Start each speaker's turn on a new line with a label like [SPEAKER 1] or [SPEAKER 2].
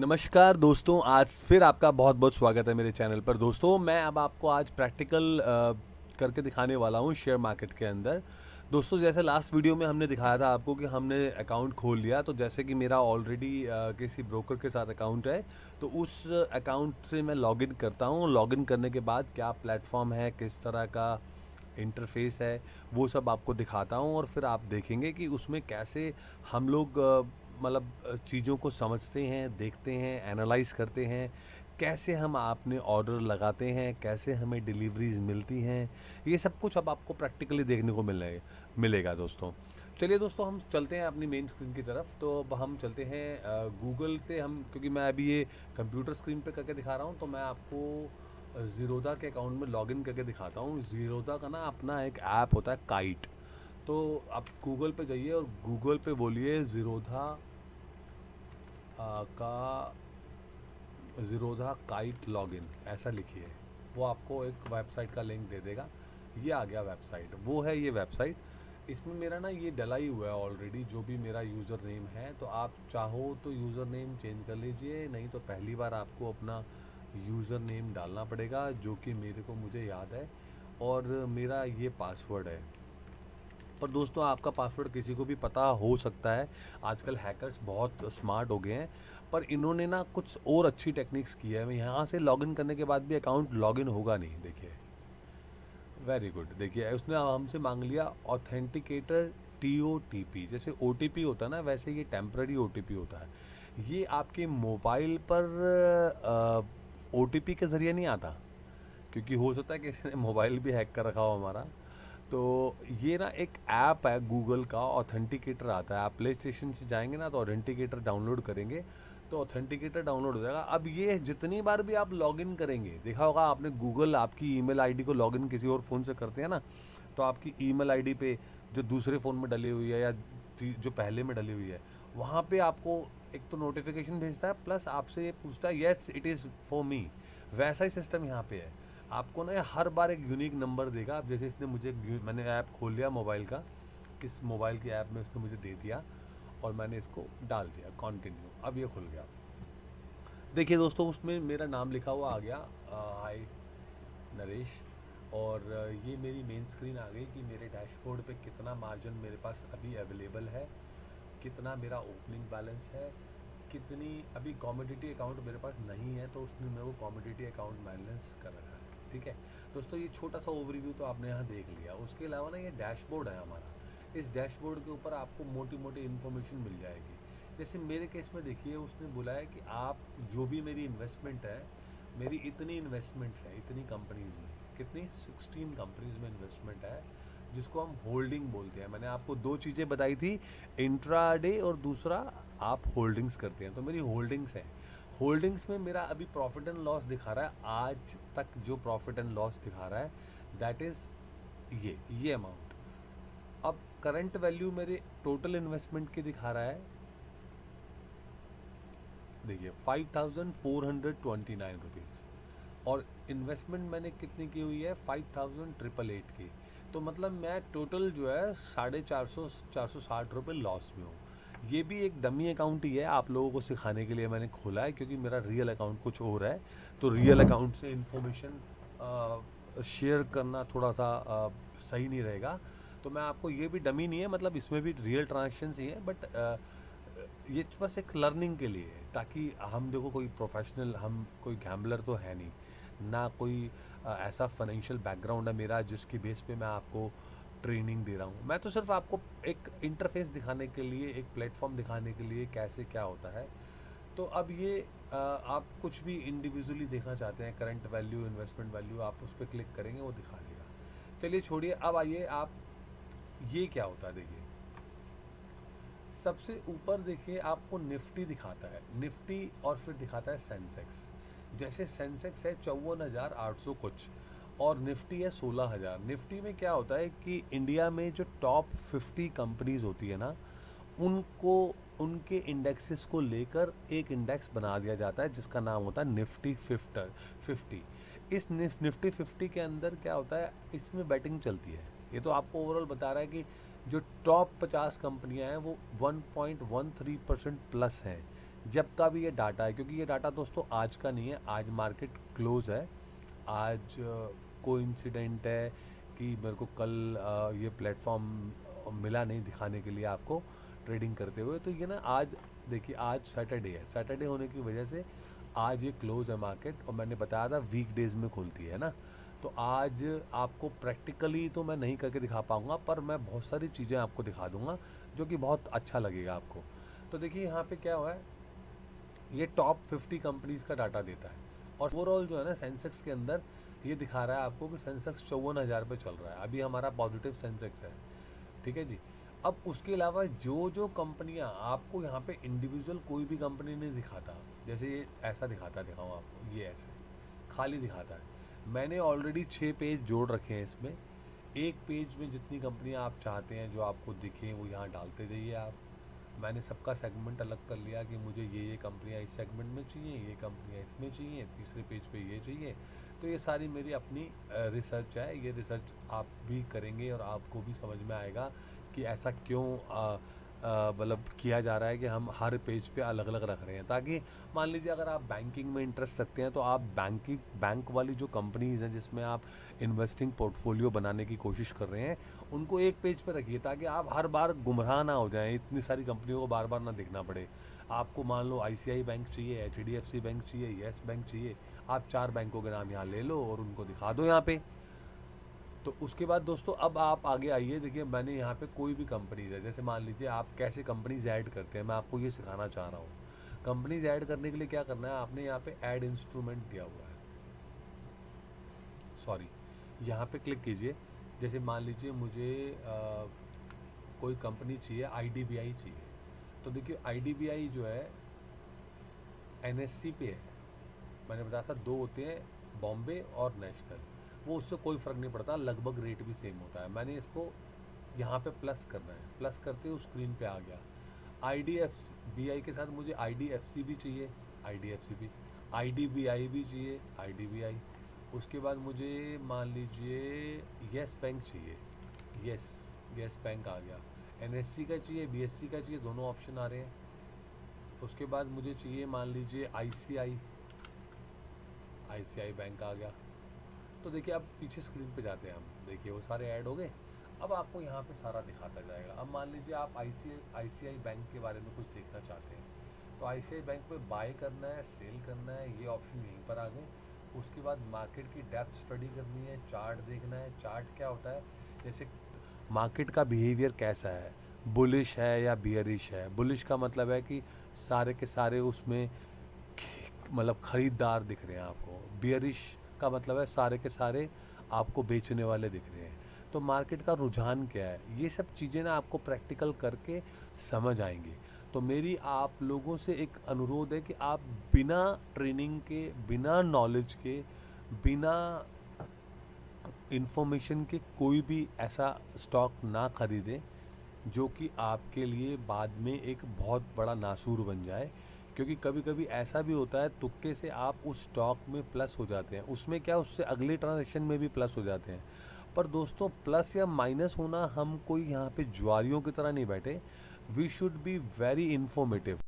[SPEAKER 1] नमस्कार दोस्तों, आज फिर आपका बहुत बहुत स्वागत है मेरे चैनल पर। दोस्तों, मैं अब आपको आज प्रैक्टिकल करके दिखाने वाला हूँ शेयर मार्केट के अंदर। दोस्तों, जैसे लास्ट वीडियो में हमने दिखाया था आपको कि हमने अकाउंट खोल लिया, तो जैसे कि मेरा ऑलरेडी किसी ब्रोकर के साथ अकाउंट है, तो उस अकाउंट से मैं लॉगिन करता हूँ। लॉगिन करने के बाद क्या प्लेटफॉर्म है, किस तरह का इंटरफेस है, वो सब आपको दिखाता हूँ और फिर आप देखेंगे कि उसमें कैसे हम लोग मतलब चीज़ों को समझते हैं, देखते हैं, एनालाइज करते हैं, कैसे हम आपने ऑर्डर लगाते हैं, कैसे हमें डिलीवरीज मिलती हैं। ये सब कुछ अब आपको प्रैक्टिकली देखने को मिलेगा दोस्तों। चलिए दोस्तों, हम चलते हैं अपनी मेन स्क्रीन की तरफ। तो अब हम चलते हैं गूगल से। हम क्योंकि मैं अभी ये कंप्यूटर स्क्रीन पे करके दिखा रहा हूँ, तो मैं आपको ज़ीरोधा के अकाउंट में लॉगिन करके दिखाता हूँ। ज़ीरोधा का ना अपना एक ऐप होता है, काइट। तो आप गूगल पे जाइए और गूगल पे बोलिए ज़ीरोधा का ज़ीरोधा काइट लॉगिन, ऐसा लिखिए। वो आपको एक वेबसाइट का लिंक दे देगा। ये आ गया वेबसाइट, वो है ये वेबसाइट। इसमें मेरा ना ये डला ही हुआ है ऑलरेडी, जो भी मेरा यूज़र नेम है। तो आप चाहो तो यूज़र नेम चेंज कर लीजिए, नहीं तो पहली बार आपको अपना यूज़र नेम डालना पड़ेगा, जो कि मेरे को मुझे याद है, और मेरा ये पासवर्ड है। पर दोस्तों, आपका पासवर्ड किसी को भी पता हो सकता है। आजकल हैकर्स बहुत स्मार्ट हो गए हैं। पर इन्होंने ना कुछ और अच्छी टेक्निक्स की है। यहाँ से लॉगिन करने के बाद भी अकाउंट लॉगिन होगा नहीं। देखिए, वेरी गुड। देखिए, उसने हमसे मांग लिया ऑथेंटिकेटर TOTP। जैसे OTP होता है ना, वैसे ये टेम्पररी OTP होता है। ये आपके मोबाइल पर OTP के ज़रिए नहीं आता, क्योंकि हो सकता है कि किसी ने मोबाइल भी हैक कर रखा हो हमारा। तो ये ना एक ऐप है गूगल का, ऑथेंटिकेटर आता है। आप प्ले स्टेशन से जाएंगे ना, तो ऑथेंटिकेटर डाउनलोड करेंगे, तो ऑथेंटिकेटर डाउनलोड हो जाएगा। अब ये जितनी बार भी आप लॉगिन करेंगे, देखा होगा आपने, गूगल आपकी ईमेल आईडी को लॉगिन किसी और फ़ोन से करते हैं ना, तो आपकी ईमेल आईडी पे जो दूसरे फ़ोन में डली हुई है या जो पहले में डली हुई है, वहाँ पे आपको एक तो नोटिफिकेशन भेजता है, प्लस आपसे ये पूछता है yes it is for me. वैसा ही सिस्टम यहाँ पे है। आपको ना ये हर बार एक यूनिक नंबर देगा। अब जैसे इसने मुझे, मैंने ऐप खोल लिया मोबाइल का, किस मोबाइल की ऐप में उसने मुझे दे दिया, और मैंने इसको डाल दिया कंटिन्यू। अब ये खुल गया। देखिए दोस्तों, उसमें मेरा नाम लिखा हुआ आ गया, हाय नरेश। और ये मेरी मेन स्क्रीन आ गई कि मेरे डैशबोर्ड पे कितना मार्जिन मेरे पास अभी अवेलेबल है, कितना मेरा ओपनिंग बैलेंस है, कितनी अभी कॉमोडिटी अकाउंट मेरे पास नहीं है, तो उसने मेरे को कॉमोडिटी अकाउंट बैलेंस कर रखा है। ठीक है दोस्तों, ये छोटा सा ओवरव्यू तो आपने यहाँ देख लिया। उसके अलावा ना ये डैशबोर्ड है हमारा। इस डैशबोर्ड के ऊपर आपको मोटी मोटी इन्फॉर्मेशन मिल जाएगी। जैसे मेरे केस में देखिए, उसने बोला है कि आप जो भी मेरी इन्वेस्टमेंट है, मेरी इतनी इन्वेस्टमेंट्स है इतनी कंपनीज़ में, कितनी 16 कंपनीज़ में इन्वेस्टमेंट है, जिसको हम होल्डिंग बोलते हैं। मैंने आपको दो चीज़ें बताई थी, इंट्राडे और दूसरा आप होल्डिंग्स करते हैं। तो मेरी होल्डिंग्स है। होल्डिंग्स में मेरा अभी प्रॉफिट एंड लॉस दिखा रहा है। आज तक जो प्रॉफिट एंड लॉस दिखा रहा है, दैट इज़ ये अमाउंट। अब करंट वैल्यू मेरे टोटल इन्वेस्टमेंट की दिखा रहा है, देखिए 5429 रुपीज़। और इन्वेस्टमेंट मैंने कितनी की हुई है, 5888 की। तो मतलब मैं टोटल जो है 460 रुपये लॉस में हूँ। ये भी एक डमी अकाउंट ही है, आप लोगों को सिखाने के लिए मैंने खोला है, क्योंकि मेरा रियल अकाउंट कुछ और है। तो रियल अकाउंट से इन्फॉर्मेशन शेयर करना थोड़ा सा सही नहीं रहेगा। तो मैं आपको, ये भी डमी नहीं है, मतलब इसमें भी रियल ट्रांजेक्शन्स ही है, बट ये बस एक लर्निंग के लिए है, ताकि हम देखो, कोई प्रोफेशनल, हम कोई गैम्बलर तो है नहीं ना, कोई ऐसा फाइनेंशियल बैकग्राउंड है मेरा जिसकी बेस पे मैं आपको ट्रेनिंग दे रहा हूँ। मैं तो सिर्फ आपको एक इंटरफेस दिखाने के लिए, एक प्लेटफॉर्म दिखाने के लिए कैसे क्या होता है। तो अब ये आप कुछ भी इंडिविजुअली देखना चाहते हैं, करंट वैल्यू, इन्वेस्टमेंट वैल्यू, आप उस पर क्लिक करेंगे, वो दिखा देगा। चलिए छोड़िए, अब आइए आप, ये क्या होता है देखिए। सबसे ऊपर देखिए आपको निफ्टी दिखाता है, निफ्टी, और फिर दिखाता है सेंसेक्स। जैसे सेंसेक्स है 54,800 कुछ, और निफ्टी है 16,000। निफ्टी में क्या होता है कि इंडिया में जो टॉप 50 कंपनीज होती है ना, उनको, उनके इंडेक्सेस को लेकर एक इंडेक्स बना दिया जाता है, जिसका नाम होता है निफ्टी 50। इस निफ्टी 50 के अंदर क्या होता है, इसमें बैटिंग चलती है। ये तो आपको ओवरऑल बता रहा है कि जो टॉप 50 कंपनियां हैं वो 1.13% प्लस हैं। जब का भी ये डाटा है, क्योंकि ये डाटा दोस्तों आज का नहीं है, आज मार्केट क्लोज है। आज कोइंसिडेंट है कि मेरे को कल ये प्लेटफॉर्म मिला नहीं दिखाने के लिए आपको ट्रेडिंग करते हुए। तो ये ना आज देखिए, आज सैटरडे है, सैटरडे होने की वजह से आज ये क्लोज है मार्केट, और मैंने बताया था वीक डेज में खुलती है ना। तो आज आपको प्रैक्टिकली तो मैं नहीं करके दिखा पाऊँगा, पर मैं बहुत सारी चीज़ें आपको दिखा दूँगा जो कि बहुत अच्छा लगेगा आपको। तो देखिए यहाँ पे क्या हुआ है, ये टॉप 50 कंपनीज़ का डाटा देता है, और ओवरऑल जो है ना सेंसेक्स के अंदर ये दिखा रहा है आपको कि सेंसेक्स 54,000 पे चल रहा है, अभी हमारा पॉजिटिव सेंसेक्स है। ठीक है जी। अब उसके अलावा जो जो कंपनियां आपको यहाँ पे इंडिविजुअल कोई भी कंपनी नहीं दिखाता, जैसे ये ऐसा दिखाता, दिखाऊँ आपको, ये ऐसे खाली दिखाता है। मैंने ऑलरेडी 6 पेज जोड़ रखे हैं इसमें। एक पेज में जितनी कंपनियां आप चाहते हैं जो आपको दिखें वो यहाँ डालते जाइए आप। मैंने सबका सेगमेंट अलग कर लिया कि मुझे ये कंपनियां इस सेगमेंट में चाहिए, ये कंपनियां इसमें चाहिए, तीसरे पेज पे ये चाहिए। तो ये सारी मेरी अपनी रिसर्च है, ये रिसर्च आप भी करेंगे और आपको भी समझ में आएगा कि ऐसा क्यों मतलब किया जा रहा है कि हम हर पेज पे अलग अलग रख रहे हैं, ताकि मान लीजिए अगर आप बैंकिंग में इंटरेस्ट रखते हैं तो आप बैंक वाली जो कंपनीज हैं जिसमें आप इन्वेस्टिंग पोर्टफोलियो बनाने की कोशिश कर रहे हैं, उनको एक पेज पे रखिए, ताकि आप हर बार गुमराह ना हो जाएं, इतनी सारी कंपनियों को बार बार ना देखना पड़े। आपको मान लो आईसीआई बैंक चाहिए, एचडीएफसी बैंक चाहिए, येस बैंक चाहिए, आप 4 बैंकों के नाम यहाँ ले लो और उनको दिखा दो यहाँ पे। तो उसके बाद दोस्तों अब आप आगे आइए, देखिए मैंने यहाँ पे कोई भी कंपनीज है, जैसे मान लीजिए आप कैसे कंपनीज ऐड करते हैं, मैं आपको ये सिखाना चाह रहा हूँ। कंपनीज ऐड करने के लिए क्या करना है, आपने यहाँ पे ऐड इंस्ट्रूमेंट दिया हुआ है, सॉरी, यहाँ पे क्लिक कीजिए। जैसे मान लीजिए मुझे कोई कंपनी चाहिए, आईडीबीआई चाहिए। तो देखिए आईडीबीआई जो है एनएससी पे है, मैंने बताया था 2 होते हैं, बॉम्बे और नेशनल। वो उससे कोई फ़र्क नहीं पड़ता, लगभग रेट भी सेम होता है। मैंने इसको यहाँ पे प्लस करना है, प्लस करते हुए स्क्रीन पे आ गया। आईडीएफबीआई के साथ मुझे आईडीएफसी भी चाहिए, आईडीएफसी भी, आईडीबीआई भी चाहिए, आईडीबीआई। उसके बाद मुझे मान लीजिए येस बैंक चाहिए, येस येस बैंक आ गया। एनएससी का चाहिए, बीएससी का चाहिए, दोनों ऑप्शन आ रहे हैं। उसके बाद मुझे चाहिए मान लीजिए आईसीआई, आईसीआई बैंक आ गया। तो देखिए अब पीछे स्क्रीन पे जाते हैं हम, देखिए वो सारे ऐड हो गए। अब आपको यहाँ पे सारा दिखाता जाएगा। अब मान लीजिए आप आईसीआई बैंक के बारे में कुछ देखना चाहते हैं, तो आईसीआई बैंक में बाय करना है, सेल करना है, ये ऑप्शन यहीं पर आ गए। उसके बाद मार्केट की डेप्थ स्टडी करनी है, चार्ट देखना है। चार्ट क्या होता है, जैसे मार्केट का बिहेवियर कैसा है, बुलिश है या बियरिश है। बुलिश का मतलब है कि सारे के सारे उसमें मतलब खरीदार दिख रहे हैं आपको, बियरिश का मतलब है सारे के सारे आपको बेचने वाले दिख रहे हैं। तो मार्केट का रुझान क्या है, ये सब चीज़ें ना आपको प्रैक्टिकल करके समझ आएंगी। तो मेरी आप लोगों से एक अनुरोध है कि आप बिना ट्रेनिंग के, बिना नॉलेज के, बिना इन्फॉर्मेशन के कोई भी ऐसा स्टॉक ना खरीदें जो कि आपके लिए बाद में एक बहुत बड़ा नासूर बन जाए। क्योंकि कभी कभी ऐसा भी होता है, तुक्के से आप उस स्टॉक में प्लस हो जाते हैं, उसमें क्या, उससे अगले ट्रांजेक्शन में भी प्लस हो जाते हैं। पर दोस्तों प्लस या माइनस होना, हम कोई यहाँ पे जुआरियों की तरह नहीं बैठे। We should be very informative.